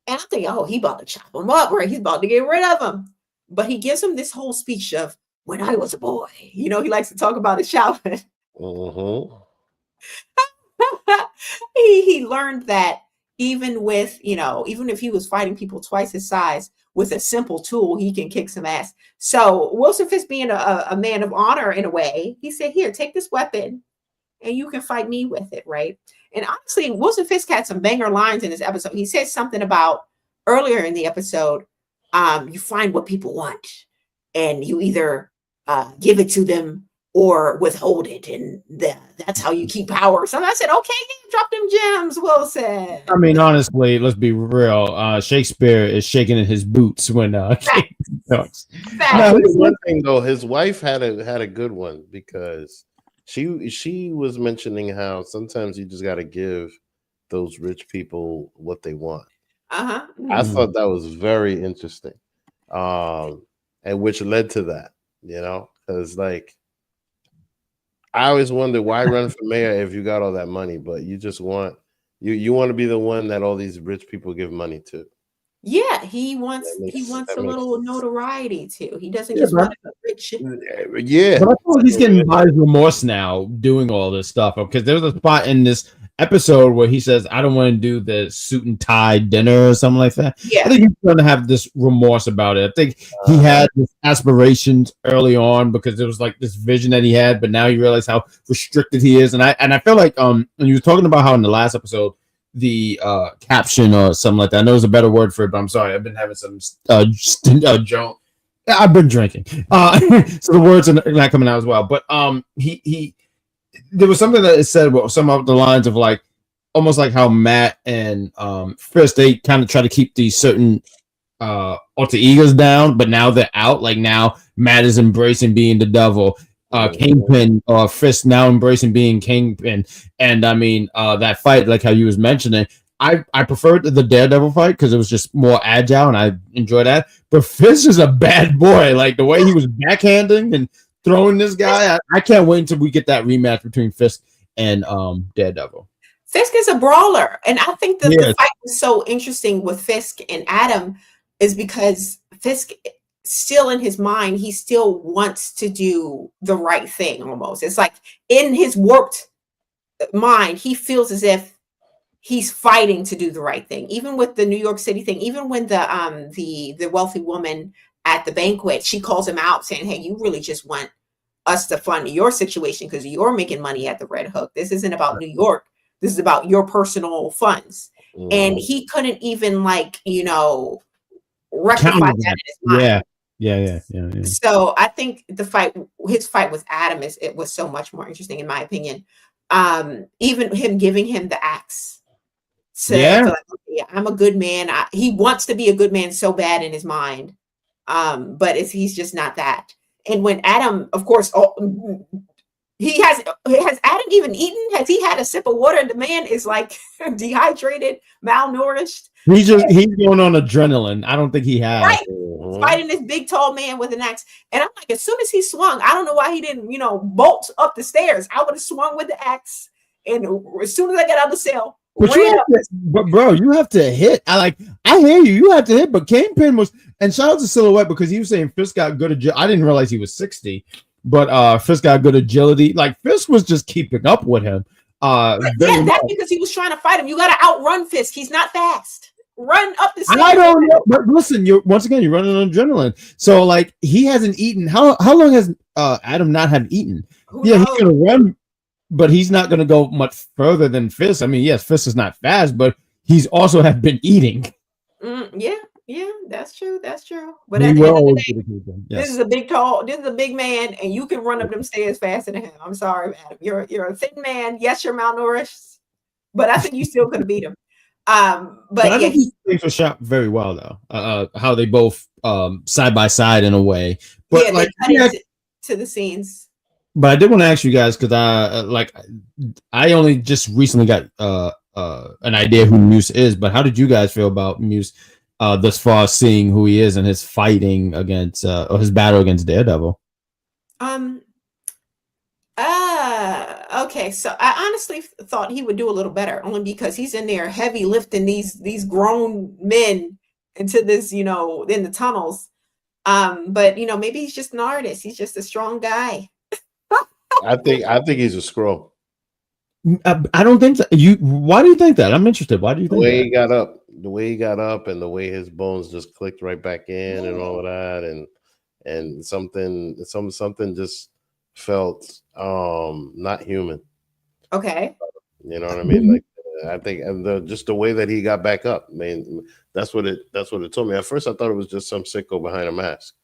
And I'm thinking, oh, he about to chop him up, right? He's about to get rid of him. But he gives him this whole speech of, when I was a boy, he likes to talk about his childhood. He learned that even if he was fighting people twice his size, with a simple tool, he can kick some ass. So Wilson Fisk, being a man of honor in a way, he said, here, take this weapon and you can fight me with it, right? And honestly, Wilson Fisk had some banger lines in this episode. He said something about, earlier in the episode, you find what people want, and you either give it to them or withhold it, and that's how you keep power. So I said, okay, drop them gems, Wilson. I mean, honestly, let's be real. Shakespeare is shaking in his boots when talks. One thing though, his wife had a good one, because she was mentioning how sometimes you just got to give those rich people what they want. I thought that was very interesting, and which led to that. Because I always wonder, why run for mayor if you got all that money, but you just want you want to be the one that all these rich people give money to. Yeah, he wants a little notoriety too. He doesn't just want to be rich. Yeah, but I feel like he's getting buyer's remorse now doing all this stuff, because there's a spot in this episode where he says, I don't want to do the suit and tie dinner or something like that. I think he's going to have this remorse about it. I think he had this aspirations early on, because it was like this vision that he had, but now you realize how restricted he is. And I feel like when you were talking about how in the last episode the caption or something like that, I know there's a better word for it, but I'm sorry, I've been having some junk. I've been drinking, so the words are not coming out as well. But he there was something that it said, well, some of the lines of like, almost like how Matt and Fisk, they kind of try to keep these certain alter egos down, but now they're out. Like now Matt is embracing being the devil. Kingpin, or Fisk now embracing being Kingpin. And I mean, that fight, like how you was mentioning, I preferred the Daredevil fight because it was just more agile and I enjoyed that. But Fisk is a bad boy. Like the way he was backhanding and throwing this guy, I can't wait until we get that rematch between Fisk and Daredevil. Fisk is a brawler, and I think that the fight was so interesting with Fisk and Adam is because Fisk, still in his mind, he still wants to do the right thing. Almost, it's like in his warped mind, he feels as if he's fighting to do the right thing. Even with the New York City thing, even when the wealthy woman at the banquet, she calls him out saying, hey, you really just want us to fund your situation because you're making money at the Red Hook. This isn't about New York. This is about your personal funds. And he couldn't even rectify that in his mind. Yeah. So I think his fight with Adam it was so much more interesting in my opinion. Even him giving him the axe. I'm a good man. He wants to be a good man so bad in his mind. But he's just not that. And when Adam, of course, has Adam even eaten? Has he had a sip of water? The man is like dehydrated, malnourished. He's going on adrenaline. I don't think he has. Right. fighting this big tall man with an axe. And I'm like, as soon as he swung, I don't know why he didn't, bolt up the stairs. I would have swung with the axe, and as soon as I got out of the cell, but bro, you have to hit. I hear you. You have to hit. But Kingpin was, and shout out to Silhouette because he was saying Fisk got good agility. I didn't realize he was 60, but Fisk got good agility. Like Fisk was just keeping up with him. That's because he was trying to fight him. You got to outrun Fisk. He's not fast. Run up the stairs. I don't know, but listen, you're running on adrenaline. So like he hasn't eaten. How long has Adam not have eaten? He's gonna run. But he's not going to go much further than Fisk. I mean, yes, Fisk is not fast, but he's also have been eating. Yeah, that's true. But at the end of the day, yes. This is a big man, and you can run up them stairs faster than him. I'm sorry, Adam. You're a thin man. Yes, you're malnourished, but I think you still could have beat him. But I think things were shot very well, though. How they both side by side in a way. But yeah, like they cut to the scenes. But I did want to ask you guys because I only just recently got an idea who Muse is. But how did you guys feel about Muse thus far, seeing who he is and his fighting against or his battle against Daredevil? Okay, so I honestly thought he would do a little better, only because he's in there heavy lifting these grown men into this, in the tunnels. But maybe he's just an artist. He's just a strong guy. I think he's a scroll. I don't think so. Why do you think that? I'm interested. Why do you think the way he got up, and the way his bones just clicked right back in, and all of that, and something just felt not human. Okay. You know what I mean? Like I think, and just the way that he got back up. I mean, that's what it told me. At first, I thought it was just some sicko behind a mask.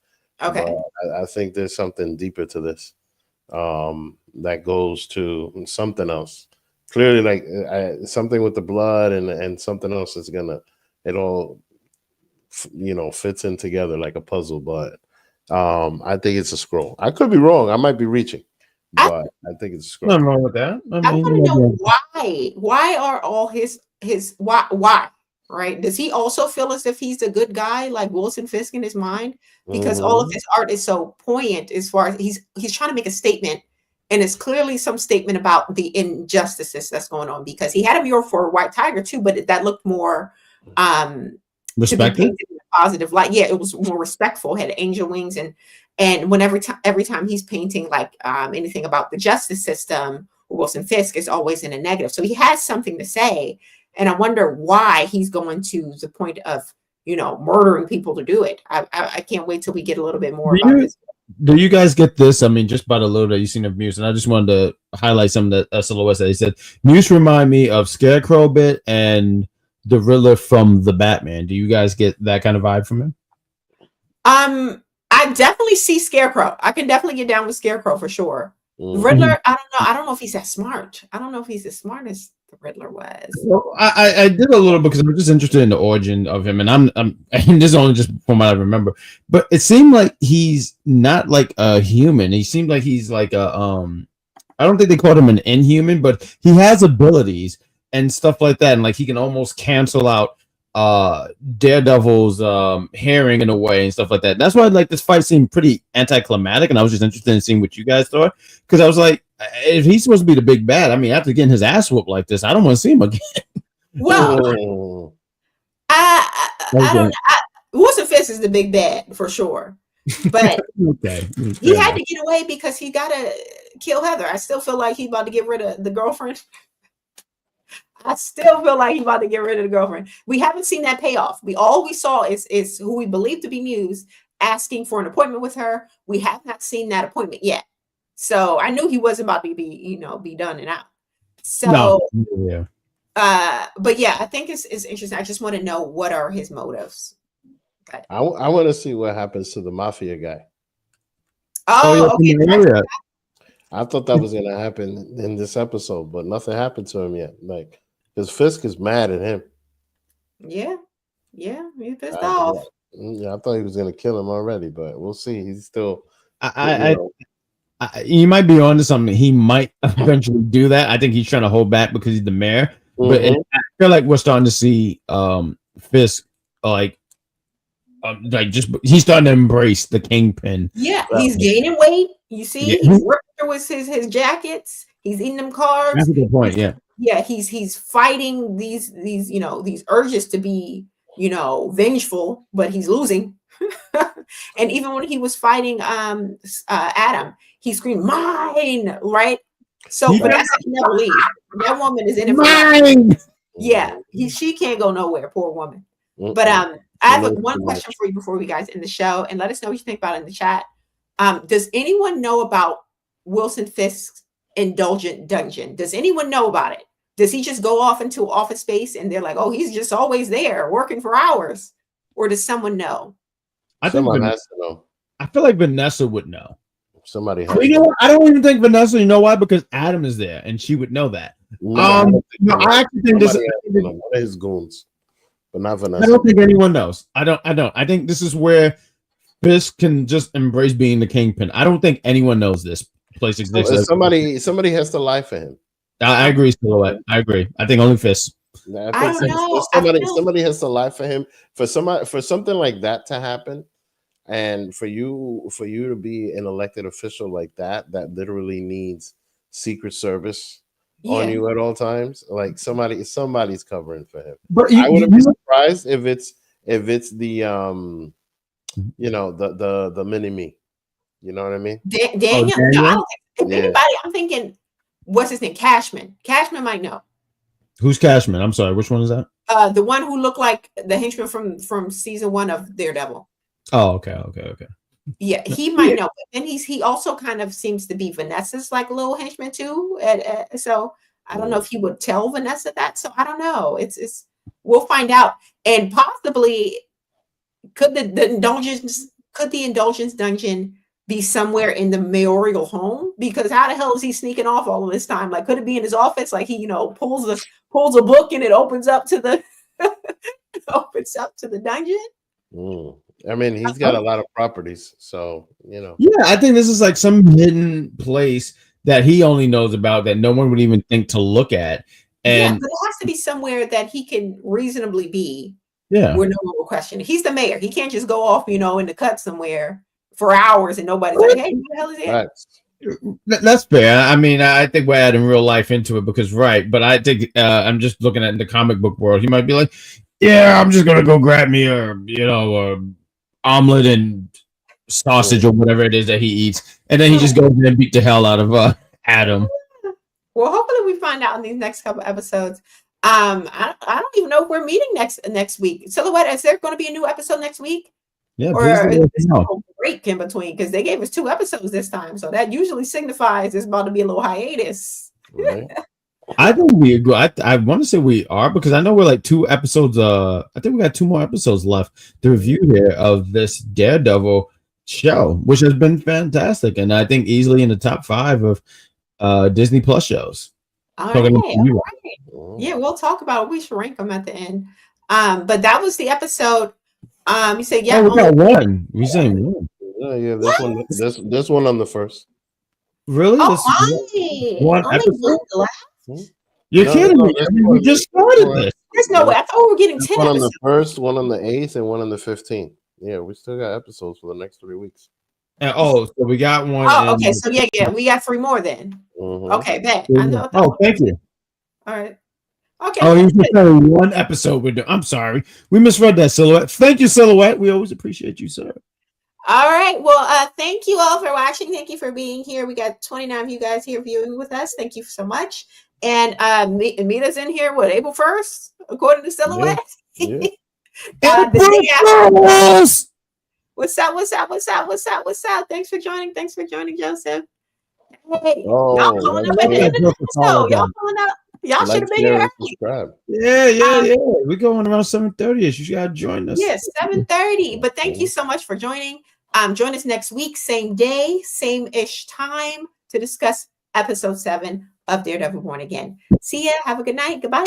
Okay. But I think there's something deeper to this. That goes to something else. Clearly, like something with the blood and something else is it all fits in together like a puzzle. But I think it's a scroll. I could be wrong. I might be reaching, but I think it's a scroll. Nothing wrong with that. I want to know why. Why are all his why? Right? Does he also feel as if he's a good guy, like Wilson Fisk in his mind? Because all of his art is so poignant as far as he's trying to make a statement, and it's clearly some statement about the injustices that's going on. Because he had a mural for White Tiger too, but that looked more respectful, in a positive light. Yeah, it was more respectful. Had angel wings, and whenever every time he's painting like anything about the justice system or Wilson Fisk is always in a negative. So he has something to say. And I wonder why he's going to the point of, murdering people to do it. I can't wait till we get a little bit more about this. Do you guys get this? I mean, just by the little that you've seen of Muse, and I just wanted to highlight some of the silhouettes that he said. Muse remind me of Scarecrow bit and the Riddler from the Batman. Do you guys get that kind of vibe from him? I definitely see Scarecrow. I can definitely get down with Scarecrow for sure. Riddler, I don't know. I don't know if he's that smart. I don't know if he's as smart as the Riddler was. Well, I did a little because I'm just interested in the origin of him, and I'm and this is only just from what I remember. But it seemed like he's not like a human. He seemed like he's like a I don't think they called him an inhuman, but he has abilities and stuff like that, and like he can almost cancel out Daredevil's hearing in a way and stuff like that. That's why like this fight seemed pretty anticlimactic, and I was just interested in seeing what you guys thought, because I was like, if he's supposed to be the big bad, I mean, after getting his ass whooped like this, I don't want to see him again. Well, I don't. Wilson Fisk is the big bad for sure, but okay. He had to get away because he got to kill Heather. I still feel like he's about to get rid of the girlfriend. I still feel like he's about to get rid of the girlfriend. We haven't seen that payoff. All we saw is who we believe to be Muse asking for an appointment with her. We have not seen that appointment yet. So I knew he wasn't about to be done and out. So, yeah. But yeah, I think it's interesting. I just want to know what are his motives. Okay. I want to see what happens to the mafia guy. Oh, okay. I thought that was going to happen in this episode, but nothing happened to him yet. Like, because Fisk is mad at him. Yeah, he's pissed off. Yeah, I thought he was going to kill him already, but we'll see. He's still. You might be on to something. He might eventually do that. I think he's trying to hold back because he's the mayor. But I feel like we're starting to see Fisk like like just he's starting to embrace the Kingpin. Yeah, he's gaining weight. You see, he's ripping through his jackets. He's eating them carbs. That's a good point. Yeah, he's fighting these these urges to be vengeful, but he's losing. And even when he was fighting Adam, he screamed "Mine!" Right? So Vanessa can never leave. That woman is in it. Mine. Yeah, she can't go nowhere. Poor woman. But I have one question for you before we guys end the show, and let us know what you think about it in the chat. Does anyone know about Wilson Fisk's indulgent dungeon? Does anyone know about it? Does he just go off into office space and they're like, oh, he's just always there working for hours? Or does someone know? Someone has to know. I feel like Vanessa would know. Somebody has to know. I don't even think Vanessa, you know why? Because Adam is there and she would know that. I actually think this is one of his goons, but not Vanessa. I don't think anyone knows. I don't. I think this is where Fisk can just embrace being the Kingpin. I don't think anyone knows this place exists. Somebody has to lie for him. I agree, Silhouette. I agree. I think only Fisk. I don't know. Somebody has to lie for him for something like that to happen, and for you to be an elected official like that literally needs Secret Service on you at all times. Like somebody's covering for him. But I wouldn't be surprised if it's the the mini me. You know what I mean? Daniel. No, I don't think, if anybody, I'm thinking, what's his name? Cashman. Cashman might know. Who's Cashman? I'm sorry. Which one is that? The one who looked like the henchman from season 1 of Daredevil. Oh, okay. Yeah, he might know. And he also kind of seems to be Vanessa's like little henchman too. So I don't know if he would tell Vanessa that. So I don't know. It's we'll find out. And possibly could the indulgence dungeon be somewhere in the mayoral home? Because how the hell is he sneaking off all of this time? Like, could it be in his office? Like he, pulls a book and it opens up to the dungeon. I mean, he's got a lot of properties, so Yeah, I think this is like some hidden place that he only knows about that no one would even think to look at. And but it has to be somewhere that he can reasonably be. Yeah, where no one will question it. He's the mayor. He can't just go off, in the cut somewhere for hours and nobody's like, "Hey, who the hell is it?" That's fair. I mean, I think we're adding real life into it because, right? But I think I'm just looking at the comic book world. He might be like, "Yeah, I'm just gonna go grab me a omelet and sausage or whatever it is that he eats," and then he just goes in and beat the hell out of Adam. Well, hopefully we find out in these next couple episodes. I don't even know if we're meeting next week. Silhouette, is there going to be a new episode next week? Yeah, or is there a break in between? Because they gave us 2 episodes this time, so that usually signifies it's about to be a little hiatus. Right. I think we agree. I want to say we are because I know we're like 2 episodes. I think we got 2 more episodes left to review here of this Daredevil show, which has been fantastic, and I think easily in the top 5 of Disney Plus shows. All right. Yeah, we'll talk about it. We should rank them at the end. But that was the episode. You said we got 1. We saying 1. Yeah, this one on the first. Really? Oh, one episode? You're kidding me. We just started this. There's no way. I thought we were getting 10 one on the 1st, one on the 8th, and one on the 15th. Yeah, we still got episodes for the next 3 weeks. So we got 1. Oh, okay. So yeah, we got 3 more then. Mm-hmm. Okay, bet. I know. Thank you. All right. Okay. Oh, you just said 1 episode we're doing. I'm sorry. We misread that, Silhouette. Thank you, Silhouette. We always appreciate you, sir. All right. Well, thank you all for watching. Thank you for being here. We got 29 of you guys here viewing with us. Thank you so much. And Mita's in here, April 1st, according to Silhouette? Yeah. What's up? Thanks for joining, Joseph. Hey, y'all pulling up at the end of the episode. Y'all pulling up. Y'all should have been here early. Yeah. We're going around 7:30ish. You gotta join us. Yes, 7:30. But thank you so much for joining. Join us next week, same day, same-ish time, to discuss episode 7 of Daredevil Born Again. See ya. Have a good night. Goodbye.